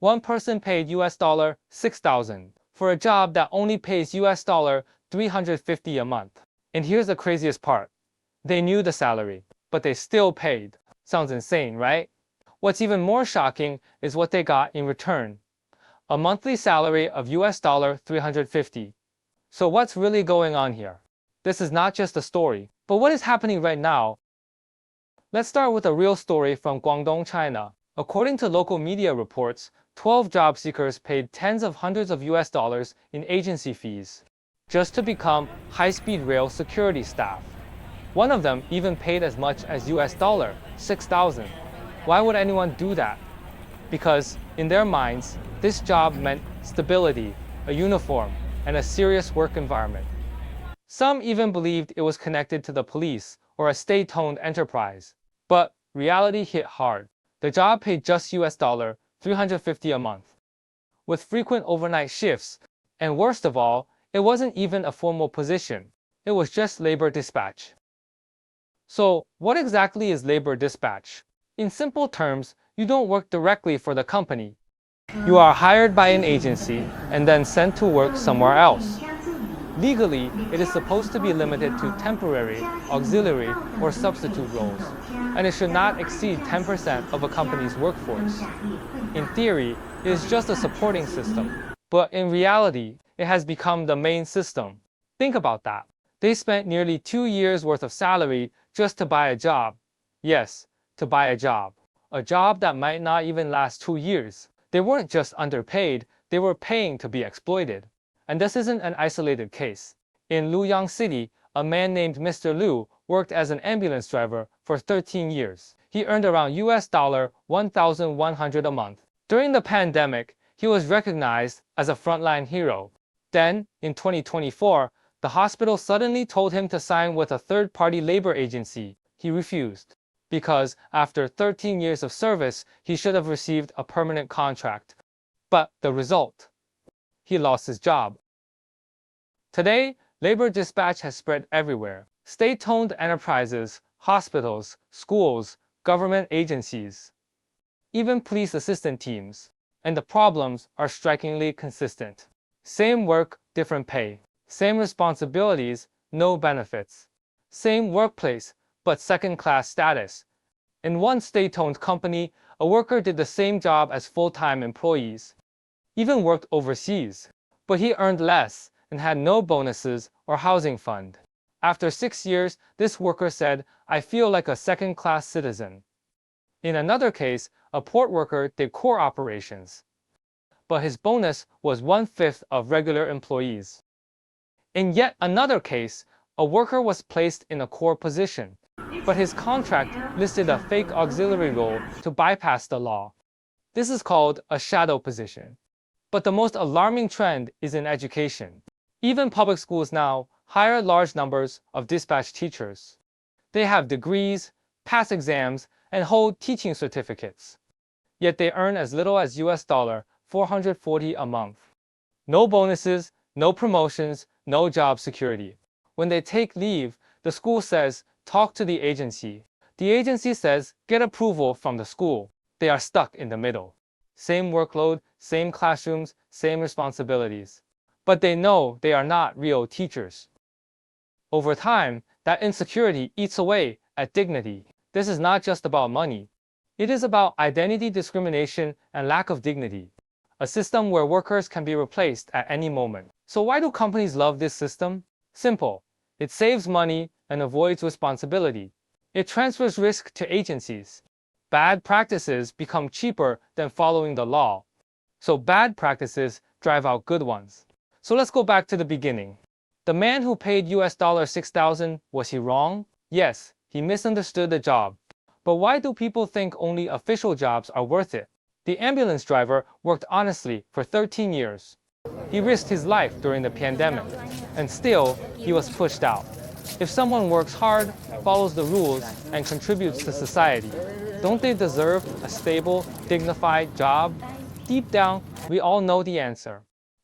One person paid $6,000 for a job that only pays $350 a month. And here's the craziest part. They knew the salary, but they still paid. Sounds insane, right? What's even more shocking is what they got in return. A monthly salary of $350. So what's really going on here? This is not just a story, but what is happening right now? Let's start with a real story from Guangdong, China. According to local media reports, 12 job seekers paid tens of hundreds of US dollars in agency fees just to become high-speed rail security staff. One of them even paid as much as $6,000. Why would anyone do that? Because in their minds, this job meant stability, a uniform, and a serious work environment. Some even believed it was connected to the police or a state-owned enterprise. But reality hit hard. The job paid just $350 a month, with frequent overnight shifts, and worst of all, it wasn't even a formal position. It was just labor dispatch. So, what exactly is labor dispatch? In simple terms, you don't work directly for the company. You are hired by an agency and then sent to work somewhere else. Legally, it is supposed to be limited to temporary, auxiliary, or substitute roles, and it should not exceed 10% of a company's workforce. In theory, it is just a supporting system, but in reality, it has become the main system. Think about that. They spent nearly 2 years' worth of salary just to buy a job. Yes, to buy a job. A job that might not even last 2 years. They weren't just underpaid, they were paying to be exploited. And this isn't an isolated case. In Luoyang City, a man named Mr. Liu worked as an ambulance driver for 13 years. He earned around $1,100 a month. During the pandemic, he was recognized as a frontline hero. Then, in 2024, the hospital suddenly told him to sign with a third-party labor agency. He refused, because after 13 years of service, he should have received a permanent contract. But the result? He lost his job. Today, labor dispatch has spread everywhere. State-owned enterprises, hospitals, schools, government agencies, even police assistant teams. And the problems are strikingly consistent. Same work, different pay. Same responsibilities, no benefits. Same workplace, but second-class status. In one state-owned company, a worker did the same job as full-time employees, even worked overseas, but he earned less and had no bonuses or housing fund. After 6 years, this worker said, "I feel like a second-class citizen." In another case, a port worker did core operations, but his bonus was 1/5 of regular employees. In yet another case, a worker was placed in a core position, but his contract listed a fake auxiliary role to bypass the law. This is called a shadow position. But the most alarming trend is in education. Even public schools now hire large numbers of dispatch teachers. They have degrees, pass exams, and hold teaching certificates. Yet they earn as little as $440 a month. No bonuses, no promotions, no job security. When they take leave, the school says, "Talk to the agency." The agency says, "Get approval from the school." They are stuck in the middle. Same workload, same classrooms, same responsibilities. But they know they are not real teachers. Over time, that insecurity eats away at dignity. This is not just about money. It is about identity discrimination and lack of dignity. A system where workers can be replaced at any moment. So why do companies love this system? Simple. It saves money and avoids responsibility. It transfers risk to agencies. Bad practices become cheaper than following the law. So bad practices drive out good ones. So let's go back to the beginning. The man who paid $6,000, was he wrong? Yes, he misunderstood the job. But why do people think only official jobs are worth it? The ambulance driver worked honestly for 13 years. He risked his life during the pandemic, and still, he was pushed out. If someone works hard, follows the rules, and contributes to society, don't they deserve a stable, dignified job? Deep down, we all know the answer.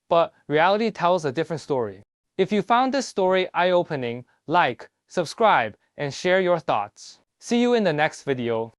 But reality tells a different story. If you found this story eye-opening, like, subscribe, and share your thoughts. See you in the next video.